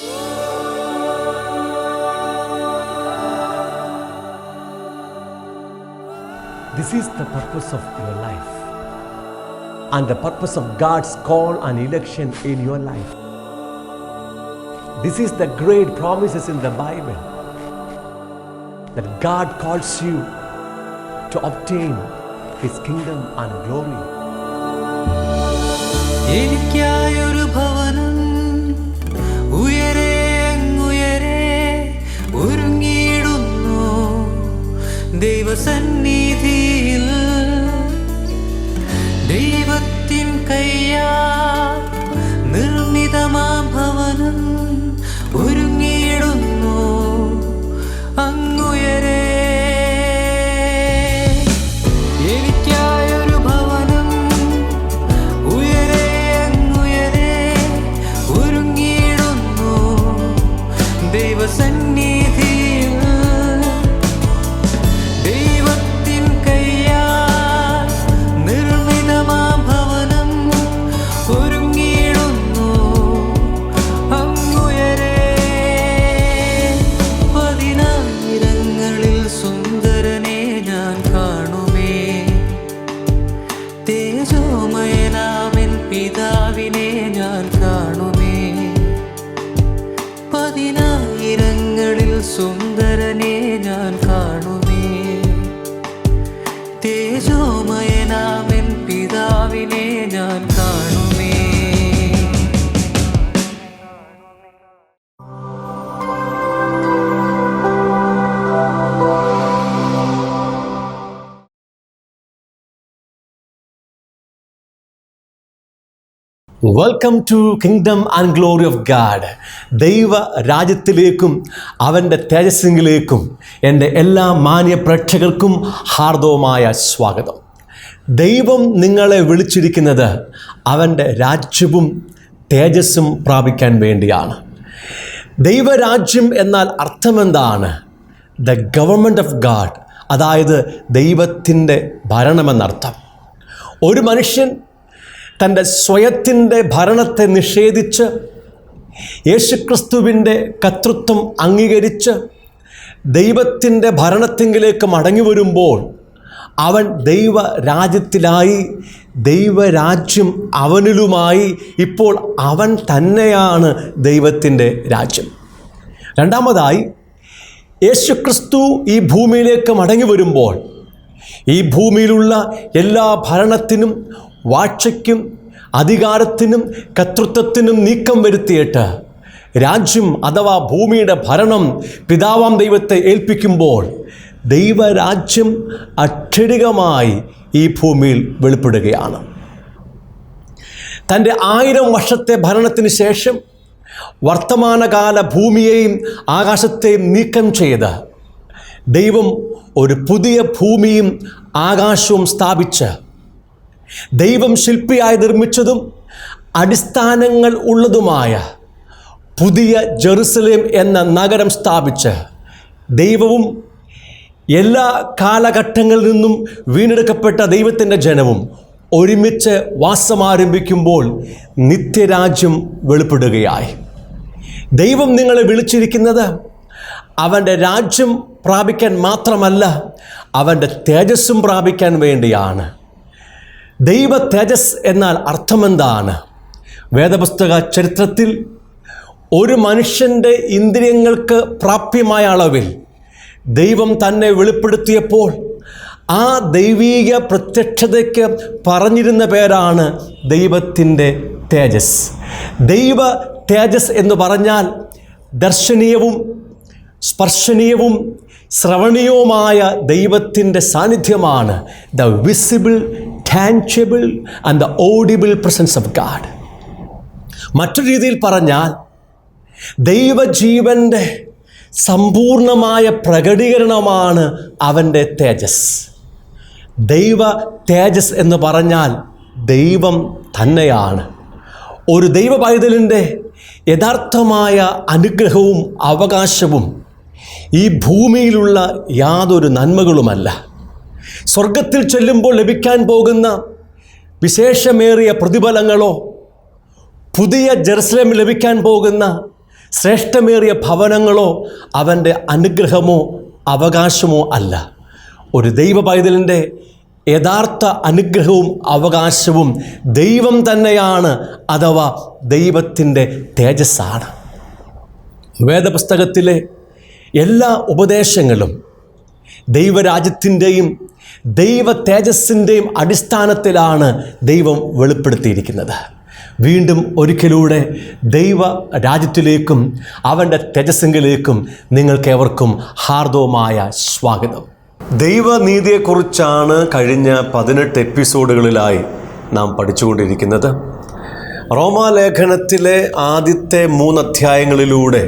This is the purpose of your life and the purpose of God's call and election in your life. This is the great promises in the Bible that God calls you to obtain His kingdom and glory. എനിക്കായൊരു ഭവനം ഉയരെ അങ്ങുയരെ ഒരുങ്ങിയിടുന്നു ദൈവസന്നിധിയിൽ. ദൈവത്തിൻ കയ്യാൽ നിർമ്മിതമാം ഭവനം ഒരുങ്ങിയിടുന്നു അങ്ങുയരെ. എനിക്കായൊരു ഭവനം ഉയരെ അങ്ങുയരെ ഒരുങ്ങിയിടുന്നു ദൈവസന്നിധിയിൽ. ദൈവത്തിൻ കയ്യാൽ നിർമ്മിതമാം ഭവനം ഒരുങ്ങിയിടുന്നു അങ്ങുയരെ. പതിനായിരങ്ങളിൽ സുന്ദരനെ ഞാൻ കാണുമേ, തേജോമയനാമൻ പിതാവിനെ ഞാൻ കാണുമേ. പതിനായിരങ്ങളിൽ സുന്ദരനെ ഞാൻ കാണുമേ, തേജോമയനാമൻ പിതാവിനെ ഞാൻ കാണുമേ. Welcome to kingdom and glory of God. ദൈവ രാജ്യത്തിലേക്കും അവൻ്റെ തേജസ്സിലേക്കും എൻ്റെ എല്ലാ മാന്യ പ്രേക്ഷകർക്കും ഹാർദവമായ സ്വാഗതം. ദൈവം നിങ്ങളെ വിളിച്ചിരിക്കുന്നത് അവൻ്റെ രാജ്യവും തേജസ്സും പ്രാപിക്കാൻ വേണ്ടിയാണ്. ദൈവരാജ്യം എന്നാൽ അർത്ഥമെന്താണ്? ദ ഗവൺമെൻറ് ഓഫ് ഗാഡ്, അതായത് ദൈവത്തിൻ്റെ ഭരണമെന്നർത്ഥം. ഒരു മനുഷ്യൻ തൻ്റെ സ്വയത്തിൻ്റെ ഭരണത്തെ നിഷേധിച്ച് യേശുക്രിസ്തുവിൻ്റെ കർത്തൃത്വം അംഗീകരിച്ച് ദൈവത്തിൻ്റെ ഭരണത്തിങ്കിലേക്ക് മടങ്ങി വരുമ്പോൾ അവൻ ദൈവരാജ്യത്തിലായി, ദൈവരാജ്യം അവനിലുമായി. ഇപ്പോൾ അവൻ തന്നെയാണ് ദൈവത്തിൻ്റെ രാജ്യം. രണ്ടാമതായി, യേശുക്രിസ്തു ഈ ഭൂമിയിലേക്ക് മടങ്ങി വരുമ്പോൾ ഈ ഭൂമിയിലുള്ള എല്ലാ ഭരണത്തിനും വാഴ്ചയ്ക്കും അധികാരത്തിനും കർത്തൃത്വത്തിനും നീക്കം വരുത്തിയിട്ട് രാജ്യം അഥവാ ഭൂമിയുടെ ഭരണം പിതാവാം ദൈവത്തെ ഏൽപ്പിക്കുമ്പോൾ ദൈവരാജ്യം അക്ഷരികമായി ഈ ഭൂമിയിൽ വെളിപ്പെടുകയാണ്. തൻ്റെ 1000 വർഷത്തെ ഭരണത്തിന് ശേഷം വർത്തമാനകാല ഭൂമിയെയും ആകാശത്തെയും നീക്കം ചെയ്ത് ദൈവം ഒരു പുതിയ ഭൂമിയും ആകാശവും സ്ഥാപിച്ച് ദൈവം ശില്പിയായി നിർമ്മിച്ചതും അടിസ്ഥാനങ്ങൾ ഉള്ളതുമായ പുതിയ ജെറുസലേം എന്ന നഗരം സ്ഥാപിച്ച് ദൈവവും എല്ലാ കാലഘട്ടങ്ങളിൽ നിന്നും വീണ്ടെടുക്കപ്പെട്ട ദൈവത്തിൻ്റെ ജനവും ഒരുമിച്ച് വാസമാരംഭിക്കുമ്പോൾ നിത്യരാജ്യം വെളിപ്പെടുകയായി. ദൈവം നിങ്ങളെ വിളിച്ചിരിക്കുന്നത് അവൻ്റെ രാജ്യം പ്രാപിക്കാൻ മാത്രമല്ല, അവൻ്റെ തേജസ്സും പ്രാപിക്കാൻ വേണ്ടിയാണ്. ദൈവ തേജസ് എന്നാൽ അർത്ഥമെന്താണ്? വേദപുസ്തക ചരിത്രത്തിൽ ഒരു മനുഷ്യൻ്റെ ഇന്ദ്രിയങ്ങൾക്ക് പ്രാപ്യമായ അളവിൽ ദൈവം തന്നെ വെളിപ്പെടുത്തിയപ്പോൾ ആ ദൈവീക പ്രത്യക്ഷതയ്ക്ക് പറഞ്ഞിരുന്ന പേരാണ് ദൈവത്തിൻ്റെ തേജസ്. ദൈവ തേജസ് എന്ന് പറഞ്ഞാൽ ദർശനീയവും സ്പർശനീയവും ശ്രവണീയവുമായ ദൈവത്തിൻ്റെ സാന്നിധ്യമാണ്. The visible, tangible and the audible presence of God. മറ്റൊരു രീതിയിൽ പറഞ്ഞാൽ ദൈവജീവൻ്റെ സമ്പൂർണമായ പ്രകടീകരണമാണ് അവൻ്റെ തേജസ്. ദൈവ തേജസ് എന്ന് പറഞ്ഞാൽ ദൈവം തന്നെയാണ്. ഒരു ദൈവ പൈതലിൻ്റെ യഥാർത്ഥമായ അനുഗ്രഹവും അവകാശവും ഈ ഭൂമിയിലുള്ള യാതൊരു നന്മകളുമല്ല. സ്വർഗത്തിൽ ചെല്ലുമ്പോൾ ലഭിക്കാൻ പോകുന്ന വിശേഷമേറിയ പ്രതിഫലങ്ങളോ പുതിയ ജെറുസലേമിൽ ലഭിക്കാൻ പോകുന്ന ശ്രേഷ്ഠമേറിയ ഭവനങ്ങളോ അവൻ്റെ അനുഗ്രഹമോ അവകാശമോ അല്ല. ഒരു ദൈവ പൈതലിൻ്റെ യഥാർത്ഥ അനുഗ്രഹവും അവകാശവും ദൈവം തന്നെയാണ്, അഥവാ ദൈവത്തിൻ്റെ തേജസ്സാണ്. വേദപുസ്തകത്തിലെ എല്ലാ ഉപദേശങ്ങളും ദൈവരാജ്യത്തിൻ്റെയും ദൈവ തേജസ്സിൻ്റെയും അടിസ്ഥാനത്തിലാണ് ദൈവം വെളിപ്പെടുത്തിയിരിക്കുന്നത്. വീണ്ടും ഒരിക്കലൂടെ ദൈവ രാജ്യത്തിലേക്കും അവൻ്റെ തേജസ്സിങ്കിലേക്കും നിങ്ങൾക്കേവർക്കും ഹാർദവമായ സ്വാഗതം. ദൈവനീതിയെക്കുറിച്ചാണ് കഴിഞ്ഞ 18 എപ്പിസോഡുകളിലായി നാം പഠിച്ചുകൊണ്ടിരിക്കുന്നത്. റോമാലേഖനത്തിലെ ആദ്യത്തെ 3 അധ്യായങ്ങളിലൂടെ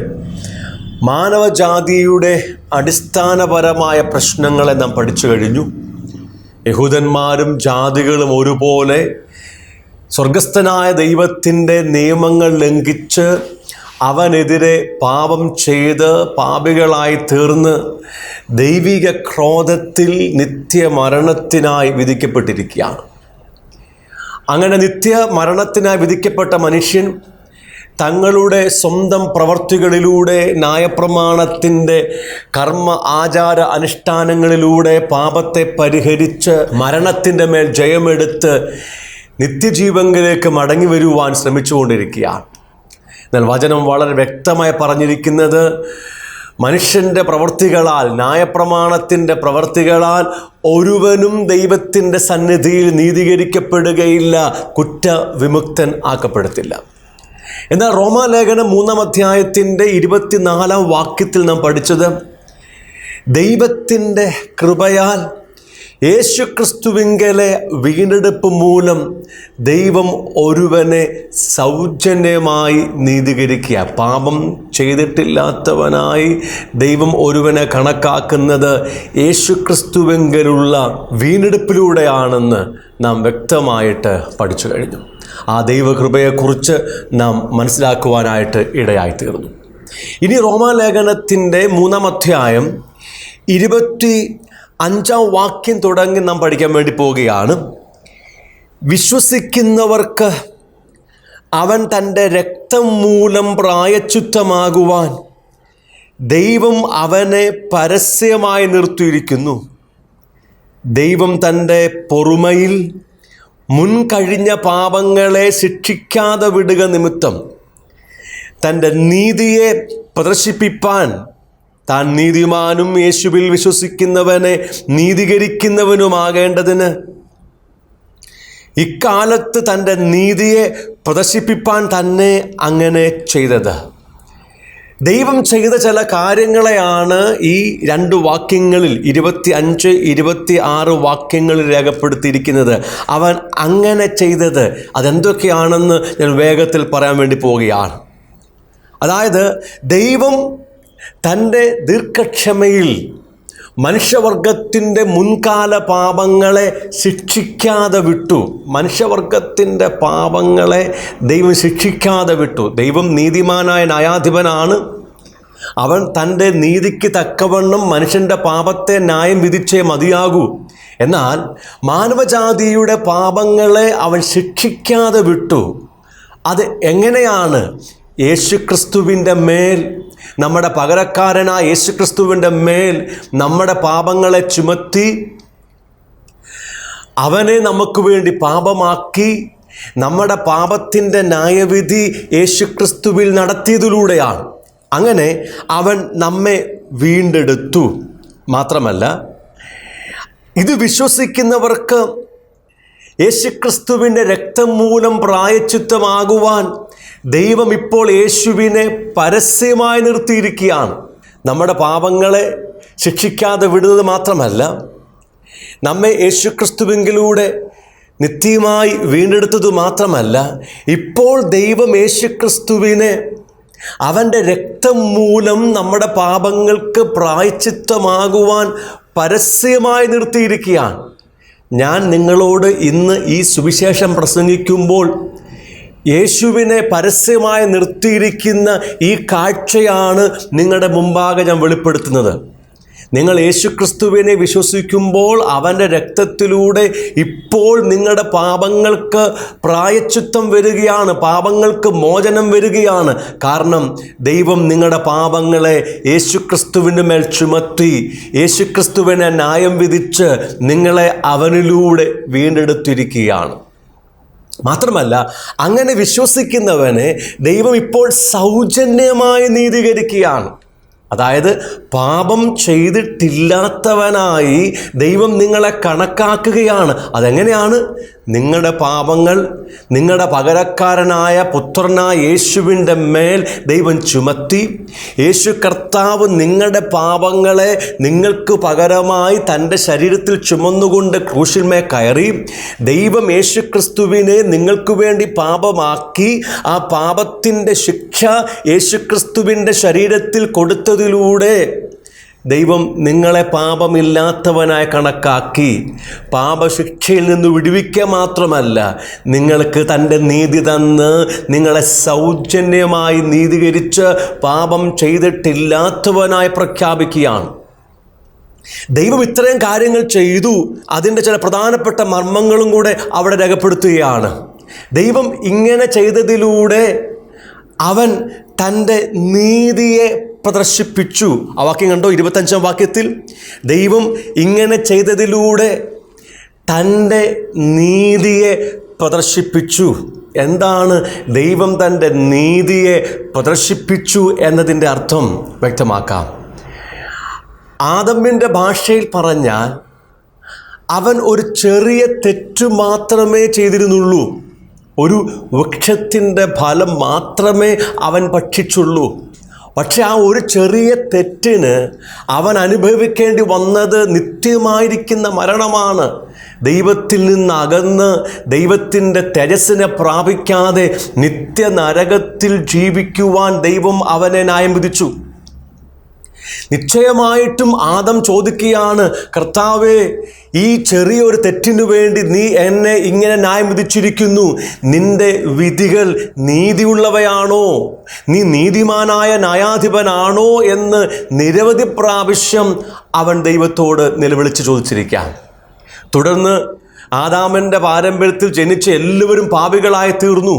മാനവജാതിയുടെ അടിസ്ഥാനപരമായ പ്രശ്നങ്ങളെ നാം പഠിച്ചു കഴിഞ്ഞു. യഹൂദന്മാരും ജാതികളും ഒരുപോലെ സ്വർഗസ്ഥനായ ദൈവത്തിൻ്റെ നിയമങ്ങൾ ലംഘിച്ച് അവനെതിരെ പാപം ചെയ്ത് പാപികളായി തീർന്ന് ദൈവിക ക്രോധത്തിൽ നിത്യമരണത്തിനായി വിധിക്കപ്പെട്ടിരിക്കുകയാണ്. അങ്ങനെ നിത്യമരണത്തിനായി വിധിക്കപ്പെട്ട മനുഷ്യൻ തങ്ങളുടെ സ്വന്തം പ്രവർത്തികളിലൂടെ ന്യായപ്രമാണത്തിൻ്റെ കർമ്മ ആചാര അനുഷ്ഠാനങ്ങളിലൂടെ പാപത്തെ പരിഹരിച്ച് മരണത്തിൻ്റെ മേൽ ജയമെടുത്ത് നിത്യജീവനിലേക്ക് മടങ്ങി വരുവാൻ ശ്രമിച്ചുകൊണ്ടിരിക്കുകയാണ്. എന്നാൽ വചനം വളരെ വ്യക്തമായി പറഞ്ഞിരിക്കുന്നത് മനുഷ്യൻ്റെ പ്രവൃത്തികളാൽ, ന്യായപ്രമാണത്തിൻ്റെ പ്രവൃത്തികളാൽ ഒരുവനും ദൈവത്തിൻ്റെ സന്നിധിയിൽ നീതീകരിക്കപ്പെടുകയില്ല, കുറ്റവിമുക്തൻ ആക്കപ്പെടത്തില്ല. എന്നാൽ റോമാലേഖനം 3-ാം അധ്യായത്തിൻ്റെ 24-ാം വാക്യത്തിൽ നാം പഠിച്ചത് ദൈവത്തിൻ്റെ കൃപയാൽ യേശുക്രിസ്തുവിങ്കലെ വീണ്ടെടുപ്പ് മൂലം ദൈവം ഒരുവനെ സൗജന്യമായി നീതീകരിക്കുക. പാപം ചെയ്തിട്ടില്ലാത്തവനായി ദൈവം ഒരുവനെ കണക്കാക്കുന്നത് യേശുക്രിസ്തുവിങ്കലുള്ള വീണ്ടെടുപ്പിലൂടെയാണെന്ന് നാം വ്യക്തമായിട്ട് പഠിച്ചു കഴിഞ്ഞു. ആ ദൈവകൃപയെക്കുറിച്ച് നാം മനസ്സിലാക്കുവാനായിട്ട് ഇടയായിത്തീർന്നു. ഇനി റോമാലേഖനത്തിൻ്റെ 3-ാം അധ്യായം 25-ാം വാക്യം തുടങ്ങി നാം പഠിക്കാൻ വേണ്ടി പോവുകയാണ്. വിശ്വസിക്കുന്നവർക്ക് അവൻ തൻ്റെ രക്തം മൂലം പ്രായശ്ചിത്തമാകുവാൻ ദൈവം അവനെ പരസ്യമായി നിർത്തിയിരിക്കുന്നു. ദൈവം തൻ്റെ പൊറുമയിൽ മുൻകഴിഞ്ഞ പാപങ്ങളെ ശിക്ഷിക്കാതെ വിടുക നിമിത്തം തൻ്റെ നീതിയെ പ്രദർശിപ്പിപ്പാൻ താൻ നീതിമാനും യേശുവിൽ വിശ്വസിക്കുന്നവനെ നീതീകരിക്കുന്നവനുമാകേണ്ടതിന് ഇക്കാലത്ത് തൻ്റെ നീതിയെ പ്രദർശിപ്പിപ്പാൻ തന്നെ അങ്ങനെ ചെയ്തത്. ദൈവം ചെയ്ത ചില കാര്യങ്ങളെയാണ് ഈ 2 വാക്യങ്ങളിൽ 25-26 വാക്യങ്ങളിൽ രേഖപ്പെടുത്തിയിരിക്കുന്നത്. അവൻ അങ്ങനെ ചെയ്തത് അതെന്തൊക്കെയാണെന്ന് ഞാൻ വേഗത്തിൽ പറയാൻ വേണ്ടി പോവുകയാണ്. അതായത് ദൈവം തൻ്റെ ദീർഘക്ഷമയിൽ മനുഷ്യവർഗത്തിൻ്റെ മുൻകാല പാപങ്ങളെ ശിക്ഷിക്കാതെ വിട്ടു. മനുഷ്യവർഗത്തിൻ്റെ പാപങ്ങളെ ദൈവം ശിക്ഷിക്കാതെ വിട്ടു. ദൈവം നീതിമാനായ ന്യായാധിപനാണ്. അവൻ തൻ്റെ നീതിക്ക് തക്കവണ്ണം മനുഷ്യൻ്റെ പാപത്തെ ന്യായം വിധിച്ചേ മതിയാകൂ. എന്നാൽ മാനവജാതിയുടെ പാപങ്ങളെ അവൻ ശിക്ഷിക്കാതെ വിട്ടു. അത് എങ്ങനെയാണ്? യേശുക്രിസ്തുവിൻ്റെ മേൽ, നമ്മുടെ പകരക്കാരനായ യേശുക്രിസ്തുവിൻ്റെ മേൽ നമ്മുടെ പാപങ്ങളെ ചുമത്തി അവനെ നമുക്ക് വേണ്ടി പാപമാക്കി നമ്മുടെ പാപത്തിൻ്റെ ന്യായവിധി യേശുക്രിസ്തുവിൽ നടത്തിയതിലൂടെയാണ്. അങ്ങനെ അവൻ നമ്മെ വീണ്ടെടുത്തു. മാത്രമല്ല, ഇത് വിശ്വസിക്കുന്നവർക്ക് യേശുക്രിസ്തുവിൻ്റെ രക്തം മൂലം പ്രായശ്ചിത്തമാകുവാൻ ദൈവം ഇപ്പോൾ യേശുവിനെ പരസ്യമായി നിർത്തിയിരിക്കുകയാണ്. നമ്മുടെ പാപങ്ങളെ ശിക്ഷിക്കാതെ വിടുന്നത് മാത്രമല്ല, നമ്മെ യേശുക്രിസ്തുവിങ്കിലൂടെ നിത്യമായി വീണ്ടെടുത്തത് മാത്രമല്ല, ഇപ്പോൾ ദൈവം യേശുക്രിസ്തുവിനെ അവൻ്റെ രക്തം മൂലം നമ്മുടെ പാപങ്ങൾക്ക് പ്രായശ്ചിത്തമാകുവാൻ പരസ്യമായി നിർത്തിയിരിക്കുകയാണ്. ഞാൻ നിങ്ങളോട് ഇന്ന് ഈ സുവിശേഷം പ്രസംഗിക്കുമ്പോൾ യേശുവിനെ പരസ്യമായി നിർത്തിയിരിക്കുന്ന ഈ കാഴ്ചയാണ് നിങ്ങളുടെ മുമ്പാകെ ഞാൻ വെളിപ്പെടുത്തുന്നത്. നിങ്ങൾ യേശുക്രിസ്തുവിനെ വിശ്വസിക്കുമ്പോൾ അവൻ്റെ രക്തത്തിലൂടെ ഇപ്പോൾ നിങ്ങളുടെ പാപങ്ങൾക്ക് പ്രായശ്ചിത്തം വരികയാണ്, പാപങ്ങൾക്ക് മോചനം വരികയാണ്. കാരണം ദൈവം നിങ്ങളുടെ പാപങ്ങളെ യേശുക്രിസ്തുവിൻ്റെ മേൽ ചുമത്തി, യേശുക്രിസ്തുവിനെ ന്യായം വിധിച്ച് നിങ്ങളെ അവനിലൂടെ വീണ്ടെടുത്തിരിക്കുകയാണ്. മാത്രമല്ല, അങ്ങനെ വിശ്വസിക്കുന്നവനെ ദൈവം ഇപ്പോൾ സൗജന്യമായി നീതീകരിക്കുകയാണ്. അതായത് പാപം ചെയ്തിട്ടില്ലാത്തവനായി ദൈവം നിങ്ങളെ കണക്കാക്കുകയാണ്. അതെങ്ങനെയാണ്? നിങ്ങളുടെ പാപങ്ങൾ നിങ്ങളുടെ പകരക്കാരനായ പുത്രനായ യേശുവിൻ്റെ മേൽ ദൈവം ചുമത്തി. യേശു കർത്താവ് നിങ്ങളുടെ പാപങ്ങളെ നിങ്ങൾക്ക് പകരമായി തൻ്റെ ശരീരത്തിൽ ചുമന്നുകൊണ്ട് ക്രൂശിന്മേൽ കയറി. ദൈവം യേശു ക്രിസ്തുവിനെ നിങ്ങൾക്ക് വേണ്ടി പാപമാക്കി ആ പാപത്തിൻ്റെ ശിക്ഷ യേശു ക്രിസ്തുവിൻ്റെ ശരീരത്തിൽ കൊടുത്തതിലൂടെ ദൈവം നിങ്ങളെ പാപമില്ലാത്തവനായി കണക്കാക്കി പാപശിക്ഷയിൽ നിന്ന് വിടുവിക്കുക മാത്രമല്ല, നിങ്ങൾക്ക് തൻ്റെ നീതി തന്ന് നിങ്ങളെ സൗജന്യമായി നീതീകരിച്ച് പാപം ചെയ്തിട്ടില്ലാത്തവനായി പ്രഖ്യാപിക്കുകയാണ്. ദൈവം ഇത്രയും കാര്യങ്ങൾ ചെയ്തു. അതിൻ്റെ ചില പ്രധാനപ്പെട്ട മർമ്മങ്ങളും കൂടെ അവിടെ രേഖപ്പെടുത്തുകയാണ്. ദൈവം ഇങ്ങനെ ചെയ്തതിലൂടെ അവൻ തൻ്റെ നീതിയെ പ്രദർശിപ്പിച്ചു. ആ വാക്യം കണ്ടോ? 25-ാം വാക്യത്തിൽ ദൈവം ഇങ്ങനെ ചെയ്തതിലൂടെ തൻ്റെ നീതിയെ പ്രദർശിപ്പിച്ചു. എന്താണ് ദൈവം തൻ്റെ നീതിയെ പ്രദർശിപ്പിച്ചു എന്നതിൻ്റെ അർത്ഥം വ്യക്തമാക്കാം. ആദമിൻ്റെ ഭാഷയിൽ പറഞ്ഞാൽ അവൻ ഒരു ചെറിയ തെറ്റ് മാത്രമേ ചെയ്തിരുന്നുള്ളൂ. ഒരു വൃക്ഷത്തിൻ്റെ ഫലം മാത്രമേ അവൻ ഭക്ഷിച്ചുള്ളൂ. പക്ഷെ ആ ഒരു ചെറിയ തെറ്റിന് അവൻ അനുഭവിക്കേണ്ടി വന്നത് നിത്യമായിരിക്കുന്ന മരണമാണ്. ദൈവത്തിൽ നിന്ന് അകന്ന് ദൈവത്തിൻ്റെ തേജസ്സിനെ പ്രാപിക്കാതെ നിത്യനരകത്തിൽ ജീവിക്കുവാൻ ദൈവം അവനെ ന്യായം വിധിച്ചു. നിശ്ചയമായിട്ടും ആദം ചോദിക്കുകയാണ്, കർത്താവേ, ഈ ചെറിയൊരു തെറ്റിനു വേണ്ടി നീ എന്നെ ഇങ്ങനെ ന്യായം വിധിച്ചിരിക്കുന്നു. നിന്റെ വിധികൾ നീതിയുള്ളവയാണോ? നീ നീതിമാനായ ന്യായാധിപനാണോ എന്ന് നിരവധി പ്രാവശ്യം അവൻ ദൈവത്തോട് നിലവിളിച്ച് ചോദിച്ചിരിക്കാം. തുടർന്ന് ആദാമിൻ്റെ പാരമ്പര്യത്തിൽ ജനിച്ച എല്ലാവരും പാപികളായി തീർന്നു.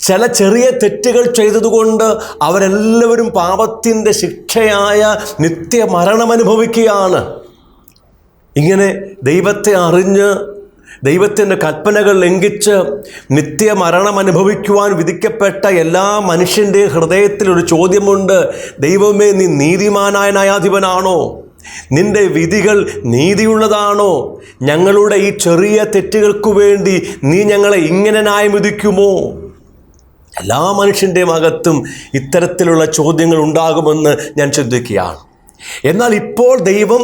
ചില ചെറിയ തെറ്റുകൾ ചെയ്തതുകൊണ്ട് അവരെല്ലാവരും പാപത്തിൻ്റെ ശിക്ഷയായ നിത്യമരണം അനുഭവിക്കുകയാണ്. ഇങ്ങനെ ദൈവത്തെ അറിഞ്ഞ് ദൈവത്തിൻ്റെ കൽപ്പനകൾ ലംഘിച്ച് നിത്യമരണം അനുഭവിക്കുവാൻ വിധിക്കപ്പെട്ട എല്ലാ മനുഷ്യൻ്റെയും ഹൃദയത്തിൽ ഒരു ചോദ്യമുണ്ട്. ദൈവമേ, നീ നീതിമാനായ ന്യായാധിപനാണോ? നിന്റെ വിധികൾ നീതിയുള്ളതാണോ? ഞങ്ങളുടെ ഈ ചെറിയ തെറ്റുകൾക്കു വേണ്ടി നീ ഞങ്ങളെ ഇങ്ങനെ ന്യായം വിധിക്കുമോ? എല്ലാ മനുഷ്യൻ്റെയും അകത്തും ഇത്തരത്തിലുള്ള ചോദ്യങ്ങൾ ഉണ്ടാകുമെന്ന് ഞാൻ ചിന്തിക്കുകയാണ്. എന്നാൽ ഇപ്പോൾ ദൈവം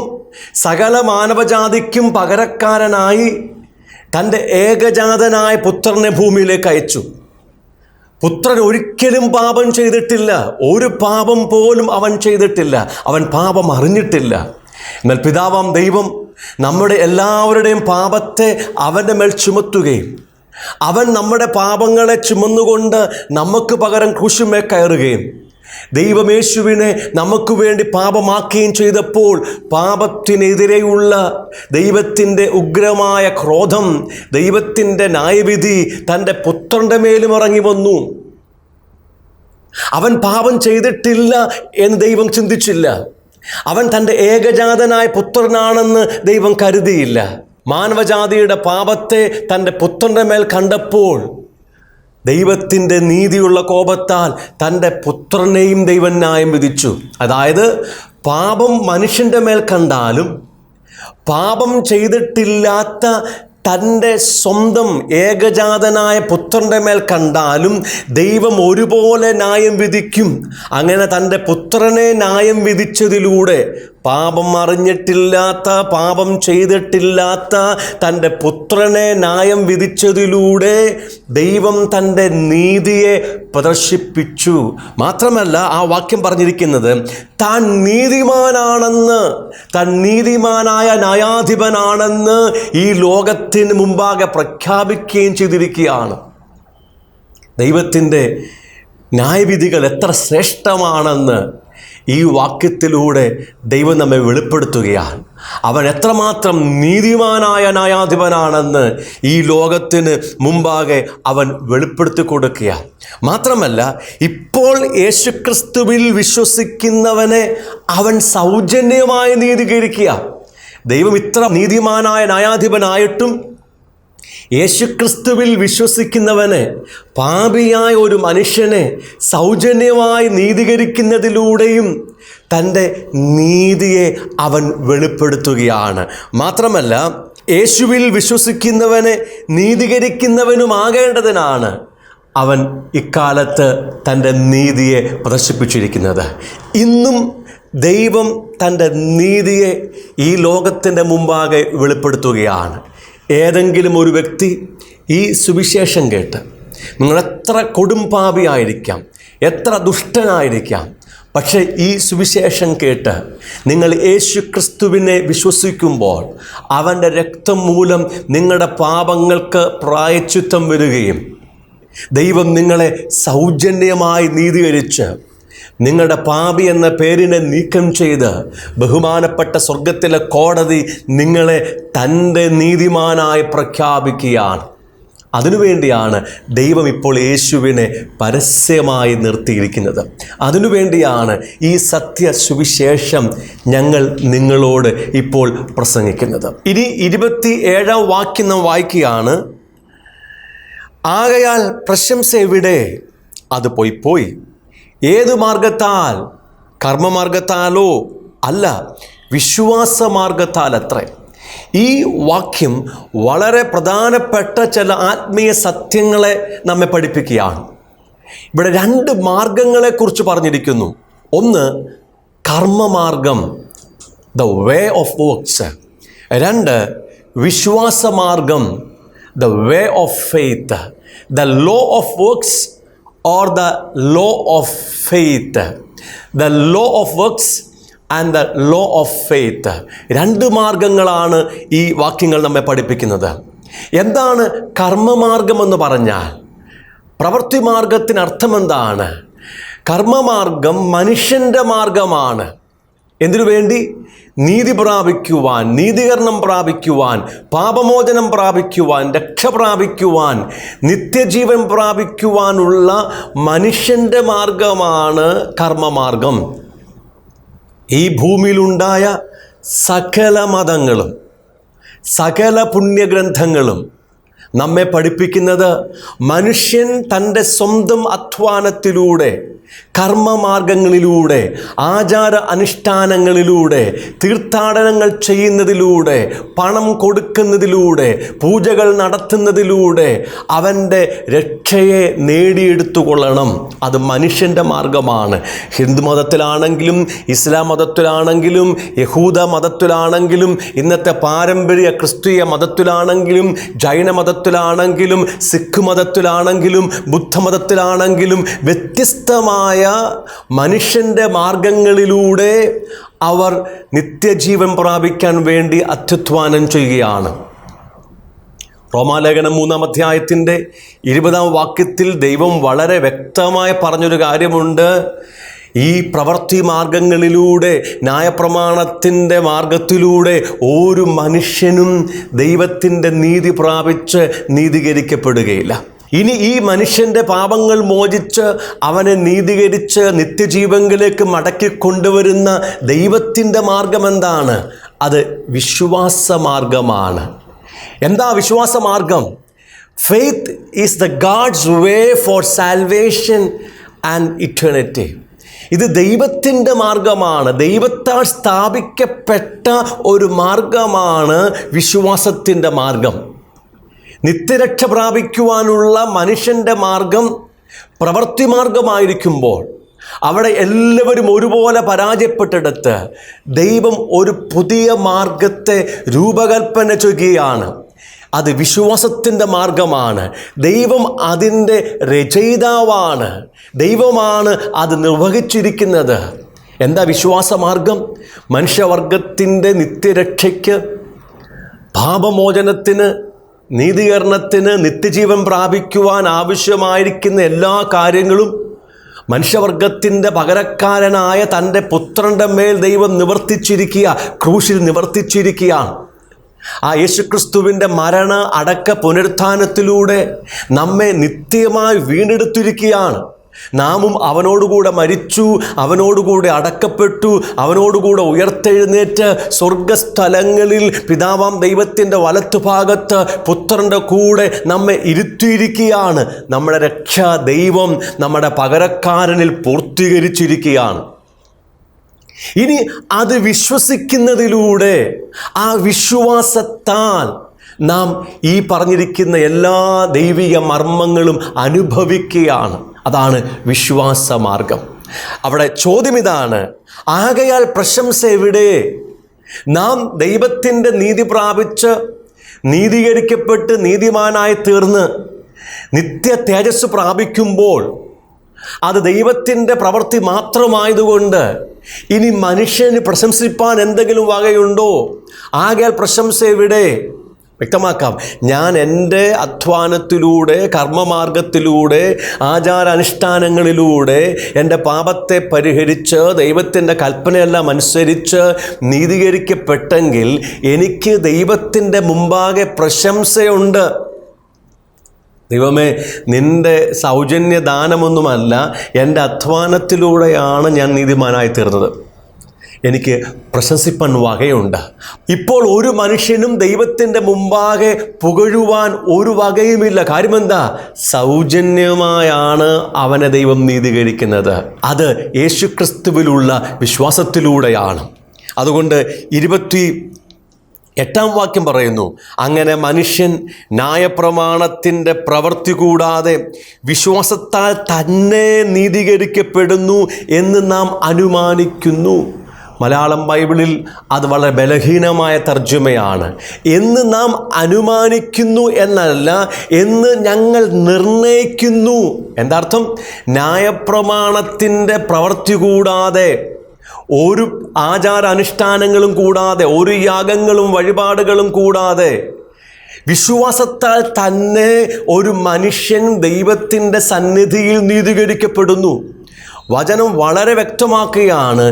സകല മാനവജാതിക്കും പകരക്കാരനായി തൻ്റെ ഏകജാതനായ പുത്രനെ ഭൂമിയിലേക്ക് അയച്ചു. പുത്രൻ ഒരിക്കലും പാപം ചെയ്തിട്ടില്ല. ഒരു പാപം പോലും അവൻ ചെയ്തിട്ടില്ല. അവൻ പാപം അറിഞ്ഞിട്ടില്ല. എന്നാൽ പിതാവാം ദൈവം നമ്മുടെ എല്ലാവരുടെയും പാപത്തെ അവൻ്റെ മേൽ ചുമത്തുകയും അവൻ നമ്മുടെ പാപങ്ങളെ ചുമന്നുകൊണ്ട് നമുക്ക് പകരം ക്രൂശിന്മേൽ കയറുകയും ദൈവമേശുവിനെ നമുക്ക് വേണ്ടി പാപമാക്കുകയും ചെയ്തപ്പോൾ പാപത്തിനെതിരെയുള്ള ദൈവത്തിൻ്റെ ഉഗ്രമായ ക്രോധം, ദൈവത്തിൻ്റെ ന്യായവിധി തൻ്റെ പുത്രൻ്റെ മേലും ഇറങ്ങി വന്നു. അവൻ പാപം ചെയ്തിട്ടില്ല എന്ന് ദൈവം ചിന്തിച്ചില്ല. അവൻ തൻ്റെ ഏകജാതനായ പുത്രനാണെന്ന് ദൈവം കരുതിയില്ല. മാനവജാതിയുടെ പാപത്തെ തൻ്റെ പുത്രൻ്റെ മേൽ കണ്ടപ്പോൾ ദൈവത്തിൻ്റെ നീതിയുള്ള കോപത്താൽ തൻ്റെ പുത്രനെയും ദൈവം ന്യായം വിധിച്ചു. അതായത് പാപം മനുഷ്യൻ്റെ മേൽ കണ്ടാലും പാപം ചെയ്തിട്ടില്ലാത്ത തൻ്റെ സ്വന്തം ഏകജാതനായ പുത്രൻ്റെ മേൽ കണ്ടാലും ദൈവം ഒരുപോലെ ന്യായം വിധിക്കും. അങ്ങനെ തൻ്റെ പുത്രനെ ന്യായം വിധിച്ചതിലൂടെ പാപം അറിഞ്ഞിട്ടില്ലാത്ത, പാപം ചെയ്തിട്ടില്ലാത്ത തൻ്റെ പുത്രനെ ന്യായം വിധിച്ചതിലൂടെ ദൈവം തൻ്റെ നീതിയെ പ്രദർശിപ്പിച്ചു. മാത്രമല്ല, ആ വാക്യം പറഞ്ഞിരിക്കുന്നത് താൻ നീതിമാനാണെന്ന്, താൻ നീതിമാനായ ന്യായാധിപനാണെന്ന് ഈ ലോകത്തിന് മുമ്പാകെ പ്രഖ്യാപിക്കുകയും ചെയ്തിരിക്കുകയാണ്. ദൈവത്തിൻ്റെ ന്യായവിധികൾ എത്ര ശ്രേഷ്ഠമാണെന്ന് ഈ വാക്യത്തിലൂടെ ദൈവം നമ്മെ വെളിപ്പെടുത്തുകയാണ്. അവൻ എത്രമാത്രം നീതിമാനായ ന്യായാധിപനാണെന്ന് ഈ ലോകത്തിന് മുമ്പാകെ അവൻ വെളിപ്പെടുത്തി കൊടുക്കുക. മാത്രമല്ല, ഇപ്പോൾ യേശുക്രിസ്തുവിൽ വിശ്വസിക്കുന്നവനെ അവൻ സൗജന്യമായി നീതീകരിക്കുക. ദൈവം ഇത്ര നീതിമാനായ ന്യായാധിപനായിട്ടും യേശുക്രിസ്തുവിൽ വിശ്വസിക്കുന്നവനെ, പാപിയായ ഒരു മനുഷ്യനെ സൗജന്യമായി നീതീകരിക്കുന്നതിലൂടെയും തൻ്റെ നീതിയെ അവൻ വെളിപ്പെടുത്തുകയാണ്. മാത്രമല്ല, യേശുവിൽ വിശ്വസിക്കുന്നവനെ നീതീകരിക്കുന്നവനുമാകേണ്ടതിനാണ് അവൻ ഇക്കാലത്ത് തൻ്റെ നീതിയെ പ്രദർശിപ്പിച്ചിരിക്കുന്നത്. ഇന്നും ദൈവം തൻ്റെ നീതിയെ ഈ ലോകത്തിൻ്റെ മുമ്പാകെ വെളിപ്പെടുത്തുകയാണ്. ഏതെങ്കിലും ഒരു വ്യക്തി ഈ സുവിശേഷം കേട്ട്, നിങ്ങൾ എത്ര കൊടുംപാപിയായിരിക്കാം, എത്ര ദുഷ്ടനായിരിക്കാം, പക്ഷേ ഈ സുവിശേഷം കേട്ട് നിങ്ങൾ യേശുക്രിസ്തുവിനെ വിശ്വസിക്കുമ്പോൾ അവൻ്റെ രക്തം മൂലം നിങ്ങളുടെ പാപങ്ങൾക്ക് പ്രായശ്ചിത്തം വരികയും ദൈവം നിങ്ങളെ സൗജന്യമായി നീതീകരിച്ച് നിങ്ങളുടെ പാപി എന്ന പേരിനെ നീക്കം ചെയ്ത് ബഹുമാനപ്പെട്ട സ്വർഗത്തിലെ കോടതി നിങ്ങളെ തൻ്റെ നീതിമാനായി പ്രഖ്യാപിക്കുകയാണ്. അതിനുവേണ്ടിയാണ് ദൈവം ഇപ്പോൾ യേശുവിനെ പരസ്യമായി നിർത്തിയിരിക്കുന്നത്. അതിനുവേണ്ടിയാണ് ഈ സത്യ സുവിശേഷം ഞങ്ങൾ നിങ്ങളോട് ഇപ്പോൾ പ്രസംഗിക്കുന്നത്. ഇനി 27-ാം വാക്യം നാം വായിക്കുകയാണ്. ആകയാൽ പ്രശംസ എവിടെ? അത് പോയി. ഏതു മാർഗത്താൽ? കർമ്മമാർഗത്താലോ അല്ല, വിശ്വാസമാർഗത്താൽ അത്രേ. ഈ വാക്യം വളരെ പ്രധാനപ്പെട്ട ചില ആത്മീയ സത്യങ്ങളെ നമ്മെ പഠിപ്പിക്കുകയാണ്. ഇവിടെ 2 മാർഗങ്ങളെക്കുറിച്ച് പറഞ്ഞിരിക്കുന്നു. ഒന്ന് കർമ്മമാർഗം, ദ വേ ഓഫ് വർക്ക്സ്. 2 വിശ്വാസമാർഗം, the way of faith. The law of works or the law of faith. The law of works and the law of faith. 2 മാർഗങ്ങളാണ് ഈ വാക്യങ്ങൾ നമ്മെ പഠിപ്പിക്കുന്നത്. എന്താണ് കർമ്മമാർഗം എന്ന് പറഞ്ഞാൽ? പ്രവൃത്തി മാർഗത്തിന് അർത്ഥം എന്താണ്? കർമ്മമാർഗം മനുഷ്യൻ്റെ മാർഗമാണ്. എന്തിനു വേണ്ടി? നീതി പ്രാപിക്കുവാൻ, നീതീകരണം പ്രാപിക്കുവാൻ, പാപമോചനം പ്രാപിക്കുവാൻ, രക്ഷ പ്രാപിക്കുവാൻ, നിത്യജീവൻ പ്രാപിക്കുവാനുള്ള മനുഷ്യൻ്റെ മാർഗമാണ് കർമ്മമാർഗം. ഈ ഭൂമിയിലുണ്ടായ സകല മതങ്ങളും സകല പുണ്യഗ്രന്ഥങ്ങളും നമ്മെ പഠിപ്പിക്കുന്നത് മനുഷ്യൻ തൻ്റെ സ്വന്തം അധ്വാനത്തിലൂടെ, കർമ്മമാർഗങ്ങളിലൂടെ, ആചാര അനുഷ്ഠാനങ്ങളിലൂടെ, തീർത്ഥാടനങ്ങൾ ചെയ്യുന്നതിലൂടെ, പണം കൊടുക്കുന്നതിലൂടെ, പൂജകൾ നടത്തുന്നതിലൂടെ അവൻ്റെ രക്ഷയെ നേടിയെടുത്തുകൊള്ളണം. അത് മനുഷ്യൻ്റെ മാർഗമാണ്. ഹിന്ദു മതത്തിലാണെങ്കിലും, ഇസ്ലാം മതത്തിലാണെങ്കിലും, യഹൂദ മതത്തിലാണെങ്കിലും, ഇന്നത്തെ പാരമ്പര്യ ക്രിസ്തീയ മതത്തിലാണെങ്കിലും, ജൈന മതത്തിലാണെങ്കിലും, സിഖ് മതത്തിലാണെങ്കിലും, ബുദ്ധമതത്തിലാണെങ്കിലും വ്യത്യസ്തമായ മനുഷ്യൻ്റെ മാർഗങ്ങളിലൂടെ അവർ നിത്യജീവൻ പ്രാപിക്കാൻ വേണ്ടി അത്യുത്ഥാനം ചെയ്യുകയാണ്. റോമാലേഖനം 3-ാം അധ്യായത്തിൻ്റെ 20-ാം വാക്യത്തിൽ ദൈവം വളരെ വ്യക്തമായി പറഞ്ഞൊരു കാര്യമുണ്ട്. ഈ പ്രവൃത്തി മാർഗങ്ങളിലൂടെ, ന്യായപ്രമാണത്തിൻ്റെ മാർഗത്തിലൂടെ ഒരു മനുഷ്യനും ദൈവത്തിൻ്റെ നീതി പ്രാപിച്ച് നീതീകരിക്കപ്പെടുകയില്ല. ഇനി ഈ മനുഷ്യൻ്റെ പാപങ്ങൾ മോചിച്ച് അവനെ നീതീകരിച്ച് നിത്യജീവനിലേക്ക് മടക്കി കൊണ്ടുവരുന്ന ദൈവത്തിൻ്റെ മാർഗം എന്താണ്? അത് വിശ്വാസമാർഗമാണ്. എന്താ വിശ്വാസമാർഗം? Faith is the God's way for salvation and eternity. ഇത് ദൈവത്തിൻ്റെ മാർഗമാണ്. ദൈവത്താൽ സ്ഥാപിക്കപ്പെട്ട ഒരു മാർഗമാണ് വിശ്വാസത്തിൻ്റെ മാർഗം. നിത്യരക്ഷ പ്രാപിക്കുവാനുള്ള മനുഷ്യൻ്റെ മാർഗം പ്രവൃത്തി മാർഗമായിരിക്കുമ്പോൾ അവിടെ എല്ലാവരും ഒരുപോലെ പരാജയപ്പെട്ടെടുത്ത് ദൈവം ഒരു പുതിയ മാർഗത്തെ രൂപകൽപ്പന ചെയ്യുകയാണ്. അത് വിശ്വാസത്തിൻ്റെ മാർഗമാണ്. ദൈവം അതിൻ്റെ രചയിതാവാണ്. ദൈവമാണ് അത് നിർവഹിച്ചിരിക്കുന്നത്. എന്താ വിശ്വാസമാർഗം? മനുഷ്യവർഗത്തിൻ്റെ നിത്യരക്ഷയ്ക്ക്, പാപമോചനത്തിന്, നീതീകരണത്തിന്, നിത്യജീവൻ പ്രാപിക്കുവാൻ ആവശ്യമായിരിക്കുന്ന എല്ലാ കാര്യങ്ങളും മനുഷ്യവർഗത്തിൻ്റെ പകരക്കാരനായ തൻ്റെ പുത്രൻ്റെ മേൽ ദൈവം നിവർത്തിച്ചിരിക്കുക, ക്രൂശിൽ നിവർത്തിച്ചിരിക്കുകയാണ്. ആ യേശുക്രിസ്തുവിൻ്റെ മരണ അടക്ക പുനരുത്ഥാനത്തിലൂടെ നമ്മെ നിത്യമായി വീണ്ടെടുത്തിരിക്കുകയാണ്. നാമും അവനോടുകൂടെ മരിച്ചു, അവനോടുകൂടെ അടക്കപ്പെട്ടു, അവനോടുകൂടെ ഉയർത്തെഴുന്നേറ്റ് സ്വർഗസ്ഥലങ്ങളിൽ പിതാവാം ദൈവത്തിൻ്റെ വലത്തുഭാഗത്ത് പുത്രൻ്റെ കൂടെ നമ്മെ ഇരുത്തിയിരിക്കുകയാണ്. നമ്മുടെ രക്ഷാ ദൈവം നമ്മുടെ പകരക്കാരനിൽ പൂർത്തീകരിച്ചിരിക്കുകയാണ്. ഇനി അത് വിശ്വസിക്കുന്നതിലൂടെ, ആ വിശ്വാസത്താൽ നാം ഈ പറഞ്ഞിരിക്കുന്ന എല്ലാ ദൈവിക മർമ്മങ്ങളും അനുഭവിക്കുകയാണ്. അതാണ് വിശ്വാസമാർഗം. അവിടെ ചോദ്യം ഇതാണ്, ആകയാൽ പ്രശംസ എവിടെ? നാം ദൈവത്തിൻ്റെ നീതി പ്രാപിച്ച് നീതീകരിക്കപ്പെട്ട് നീതിമാനായി തീർന്ന് നിത്യ തേജസ് പ്രാപിക്കുമ്പോൾ അത് ദൈവത്തിൻ്റെ പ്രവൃത്തി മാത്രമായതുകൊണ്ട് ഇനി മനുഷ്യന് പ്രശംസിപ്പാൻ എന്തെങ്കിലും വകയുണ്ടോ? ആകയാൽ പ്രശംസ എവിടെ? വ്യക്തമാക്കാം. ഞാൻ എൻ്റെ അധ്വാനത്തിലൂടെ, കർമ്മമാർഗത്തിലൂടെ, ആചാരാനുഷ്ഠാനങ്ങളിലൂടെ എൻ്റെ പാപത്തെ പരിഹരിച്ച് ദൈവത്തിൻ്റെ കൽപ്പനയെല്ലാം അനുസരിച്ച് നീതീകരിക്കപ്പെട്ടെങ്കിൽ എനിക്ക് ദൈവത്തിൻ്റെ മുമ്പാകെ പ്രശംസയുണ്ട്. ദൈവമേ, നിൻ്റെ സൗജന്യ ദാനമൊന്നുമല്ല, എൻ്റെ അധ്വാനത്തിലൂടെയാണ് ഞാൻ നീതിമാനായി തീർന്നത്. എനിക്ക് പ്രശംസിപ്പാൻ വകയുണ്ട്. ഇപ്പോൾ ഒരു മനുഷ്യനും ദൈവത്തിൻ്റെ മുമ്പാകെ പുകഴുവാൻ ഒരു വകയുമില്ല. കാര്യമെന്താ? സൗജന്യമായാണ് അവനെ ദൈവം നീതീകരിക്കുന്നത്. അത് യേശുക്രിസ്തുവിലുള്ള വിശ്വാസത്തിലൂടെയാണ്. അതുകൊണ്ട് 28-ാം വാക്യം പറയുന്നു, അങ്ങനെ മനുഷ്യൻ ന്യായപ്രമാണത്തിൻ്റെ പ്രവൃത്തി കൂടാതെ വിശ്വാസത്താൽ തന്നെ നീതീകരിക്കപ്പെടുന്നു എന്ന് നാം അനുമാനിക്കുന്നു. മലയാളം ബൈബിളിൽ അത് വളരെ ബലഹീനമായ തർജ്ജമയാണ്. എന്ന് നാം അനുമാനിക്കുന്നു എന്നല്ല, എന്ന് ഞങ്ങൾ നിർണയിക്കുന്നു. എന്താർത്ഥം? ന്യായപ്രമാണത്തിൻ്റെ പ്രവൃത്തി കൂടാതെ, ഒരു ആചാരാനുഷ്ഠാനങ്ങളും കൂടാതെ, ഒരു യാഗങ്ങളും വഴിപാടുകളും കൂടാതെ വിശ്വാസത്താൽ തന്നെ ഒരു മനുഷ്യൻ ദൈവത്തിൻ്റെ സന്നിധിയിൽ നീതീകരിക്കപ്പെടുന്നു. വചനം വളരെ വ്യക്തമാക്കുകയാണ്,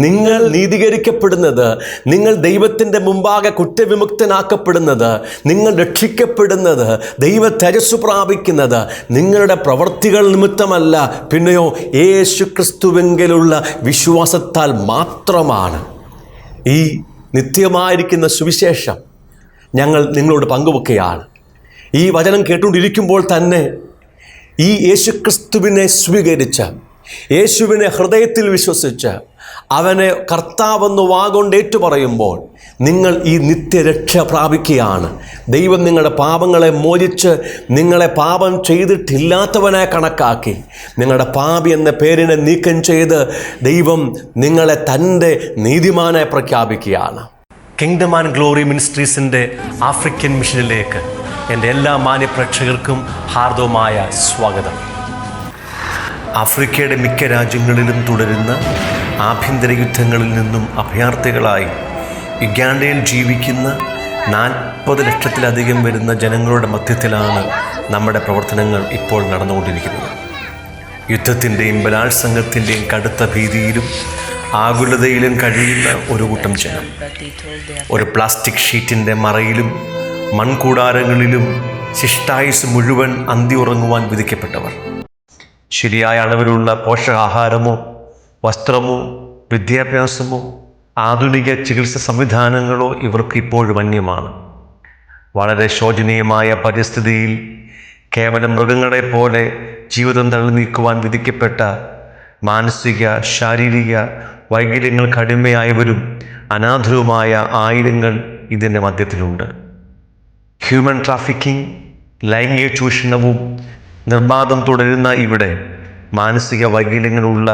നിങ്ങൾ നീതീകരിക്കപ്പെടുന്നത്, നിങ്ങൾ ദൈവത്തിൻ്റെ മുമ്പാകെ കുറ്റവിമുക്തനാക്കപ്പെടുന്നത്, നിങ്ങൾ രക്ഷിക്കപ്പെടുന്നത്, ദൈവ തേജസ്സു പ്രാപിക്കുന്നത് നിങ്ങളുടെ പ്രവൃത്തികൾ നിമിത്തമല്ല, പിന്നെയോ യേശുക്രിസ്തുവിലുള്ള വിശ്വാസത്താൽ മാത്രമാണ്. ഈ നിത്യമായിരിക്കുന്ന സുവിശേഷം ഞങ്ങൾ നിങ്ങളോട് പങ്കുവെക്കുകയാണ്. ഈ വചനം കേട്ടുകൊണ്ടിരിക്കുമ്പോൾ തന്നെ ഈ യേശുക്രിസ്തുവിനെ സ്വീകരിച്ച്, യേശുവിനെ ഹൃദയത്തിൽ വിശ്വസിച്ച്, അവനെ കർത്താവെന്ന് വാഗൊണ്ട് ഏറ്റുപറയുമ്പോൾ നിങ്ങൾ ഈ നിത്യരക്ഷ പ്രാപിക്കുകയാണ്. ദൈവം നിങ്ങളുടെ പാപങ്ങളെ മോചിച്ച് നിങ്ങളെ പാപം ചെയ്തിട്ടില്ലാത്തവനായി കണക്കാക്കി നിങ്ങളുടെ പാപി എന്ന പേരിനെ നീക്കം ചെയ്ത് ദൈവം നിങ്ങളെ തൻ്റെ നീതിമാനായി പ്രഖ്യാപിക്കുകയാണ്. കിങ്ഡം ആൻഡ് ഗ്ലോറി മിനിസ്ട്രീസിൻ്റെ ആഫ്രിക്കൻ മിഷനിലേക്ക് എൻ്റെ എല്ലാ മാന്യപ്രേക്ഷകർക്കും ഹാർദവമായ സ്വാഗതം. ആഫ്രിക്കയുടെ മിക്ക രാജ്യങ്ങളിലും തുടരുന്ന ആഭ്യന്തര യുദ്ധങ്ങളിൽ നിന്നും അഭയാർത്ഥികളായി യുഗാണ്ടയിൽ ജീവിക്കുന്ന 40 ലക്ഷത്തിലധികം വരുന്ന ജനങ്ങളുടെ മധ്യത്തിലാണ് നമ്മുടെ പ്രവർത്തനങ്ങൾ ഇപ്പോൾ നടന്നുകൊണ്ടിരിക്കുന്നത്. യുദ്ധത്തിൻ്റെയും ബലാത്സംഗത്തിൻ്റെയും കടുത്ത ഭീതിയിലും ആകുലതയിലും കഴിയുന്ന ഒരു കൂട്ടം ജനം ഒരു പ്ലാസ്റ്റിക് ഷീറ്റിൻ്റെ മറയിലും മൺകൂടാരങ്ങളിലും ശിഷ്ടായുസ് മുഴുവൻ അന്തി ഉറങ്ങുവാൻ വിധിക്കപ്പെട്ടവർ. ശരിയായ അളവിലുള്ള പോഷകാഹാരമോ വസ്ത്രമോ വിദ്യാഭ്യാസമോ ആധുനിക ചികിത്സ സംവിധാനങ്ങളോ ഇവർക്ക് ഇപ്പോഴും അന്യമാണ്. വളരെ ശോചനീയമായ പരിസ്ഥിതിയിൽ കേവലം മൃഗങ്ങളെപ്പോലെ ജീവിതം തള്ളി നീക്കുവാൻ വിധിക്കപ്പെട്ട മാനസിക ശാരീരിക വൈകല്യങ്ങൾക്ക് അടിമയായവരും അനാഥരുമായ ആയിരങ്ങൾ ഇതിൻ്റെ മധ്യത്തിലുണ്ട്. ഹ്യൂമൻ ട്രാഫിക്കിംഗ്, ലൈംഗിക ചൂഷണവും നിർബാധം തുടരുന്ന ഇവിടെ മാനസിക വൈകല്യങ്ങളുള്ള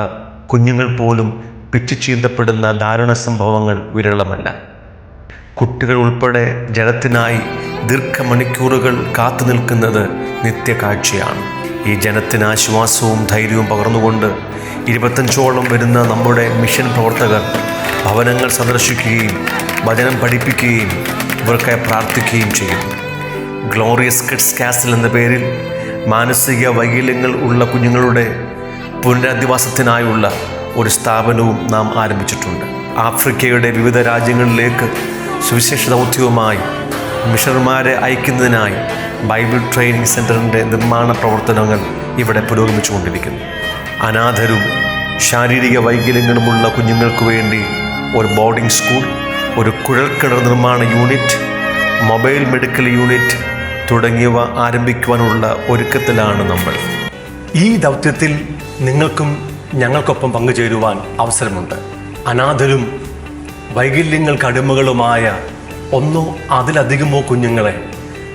കുഞ്ഞുങ്ങൾ പോലും പിച്ചുചീന്തപ്പെടുന്ന ദാരുണ സംഭവങ്ങൾ വിരളമല്ല. കുട്ടികൾ ഉൾപ്പെടെ ജലത്തിനായി ദീർഘമണിക്കൂറുകൾ കാത്തു നിൽക്കുന്നത് നിത്യകാഴ്ചയാണ്. ഈ ജനത്തിന് ആശ്വാസവും ധൈര്യവും പകർന്നുകൊണ്ട് 25ഓളം വരുന്ന നമ്മുടെ മിഷൻ പ്രവർത്തകർ ഭവനങ്ങൾ സന്ദർശിക്കുകയും വചനം പഠിപ്പിക്കുകയും ഇവർക്കായി പ്രാർത്ഥിക്കുകയും ചെയ്യും. ഗ്ലോറിയസ് കിഡ്സ് കാസിൽ എന്ന പേരിൽ മാനസിക വൈകല്യങ്ങൾ ഉള്ള കുഞ്ഞുങ്ങളുടെ പുനരധിവാസത്തിനായുള്ള ഒരു സ്ഥാപനവും നാം ആരംഭിച്ചിട്ടുണ്ട്. ആഫ്രിക്കയുടെ വിവിധ രാജ്യങ്ങളിലേക്ക് സുവിശേഷ ദൗത്യവുമായി മിഷണർമാരെ അയക്കുന്നതിനായി ബൈബിൾ ട്രെയിനിങ് സെൻ്ററിൻ്റെ നിർമ്മാണ പ്രവർത്തനങ്ങൾ ഇവിടെ പുരോഗമിച്ചുകൊണ്ടിരിക്കുന്നു. അനാഥരും ശാരീരിക വൈകല്യങ്ങളുമുള്ള കുഞ്ഞുങ്ങൾക്ക് വേണ്ടി ഒരു ബോർഡിംഗ് സ്കൂൾ, ഒരു കുഴൽക്കിണർ നിർമ്മാണ യൂണിറ്റ്, മൊബൈൽ മെഡിക്കൽ യൂണിറ്റ് തുടങ്ങിയവ ആരംഭിക്കുവാനുള്ള ഒരുക്കത്തിലാണ് നമ്മൾ. ഈ ദൗത്യത്തിൽ നിങ്ങൾക്കും ഞങ്ങൾക്കൊപ്പം പങ്കുചേരുവാൻ അവസരമുണ്ട്. അനാഥരും വൈകല്യങ്ങൾക്ക് അടിമകളുമായ ഒന്നോ അതിലധികമോ കുഞ്ഞുങ്ങളെ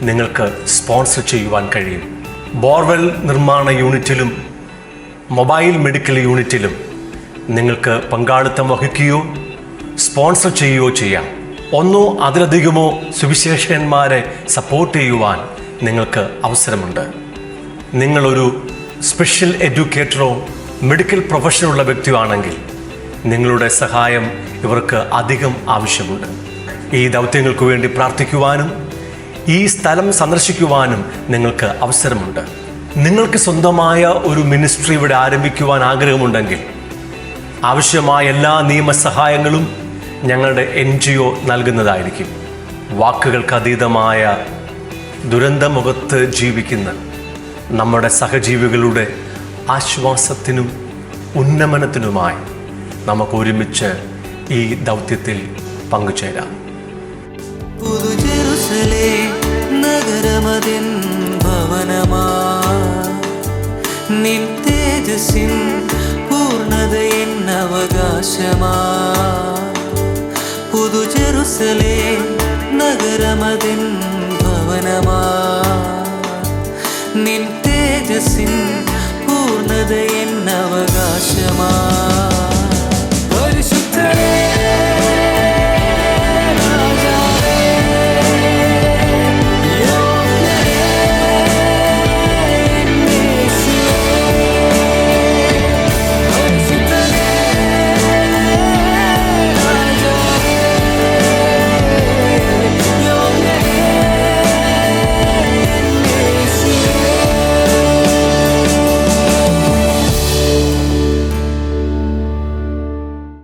നിങ്ങൾക്ക് സ്പോൺസർ ചെയ്യുവാൻ കഴിയും. ബോർവെൽ നിർമ്മാണ യൂണിറ്റിലും മൊബൈൽ മെഡിക്കൽ യൂണിറ്റിലും നിങ്ങൾക്ക് പങ്കാളിത്തം വഹിക്കുകയോ സ്പോൺസർ ചെയ്യുകയോ ചെയ്യാം. ഒന്നോ അതിലധികമോ സുവിശേഷകന്മാരെ സപ്പോർട്ട് ചെയ്യുവാൻ നിങ്ങൾക്ക് അവസരമുണ്ട്. നിങ്ങളൊരു സ്പെഷ്യൽ എഡ്യൂക്കേറ്ററോ മെഡിക്കൽ പ്രൊഫഷനുള്ള വ്യക്തിയോ ആണെങ്കിൽ നിങ്ങളുടെ സഹായം ഇവർക്ക് അധികം ആവശ്യമുണ്ട്. ഈ ദൗത്യങ്ങൾക്ക് വേണ്ടി പ്രാർത്ഥിക്കുവാനും ഈ സ്ഥലം സന്ദർശിക്കുവാനും നിങ്ങൾക്ക് അവസരമുണ്ട്. നിങ്ങൾക്ക് സ്വന്തമായ ഒരു മിനിസ്ട്രി ഇവിടെ ആരംഭിക്കുവാൻ ആഗ്രഹമുണ്ടെങ്കിൽ ആവശ്യമായ എല്ലാ നിയമസഹായങ്ങളും ഞങ്ങളുടെ NGO നൽകുന്നതായിരിക്കും. വാക്കുകൾക്ക് അതീതമായ ദുരന്തമുഖത്ത് ജീവിക്കുന്ന നമ്മുടെ സഹജീവികളുടെ ആശ്വാസത്തിനും ഉന്നമനത്തിനുമായി നമുക്ക് ഒരുമിച്ച് ഈ ദൗത്യത്തിൽ പങ്കുചേരാം. പുതുജെറുസലേം നഗരമതിൻ ഭവനമാ, നിൻ തേജസ്സിൻ പൂർണ്ണതയിൻ അവകാശമാ. പുതുജെറുസലേം നഗരമതിൻ ഭവനമാ, നിൻ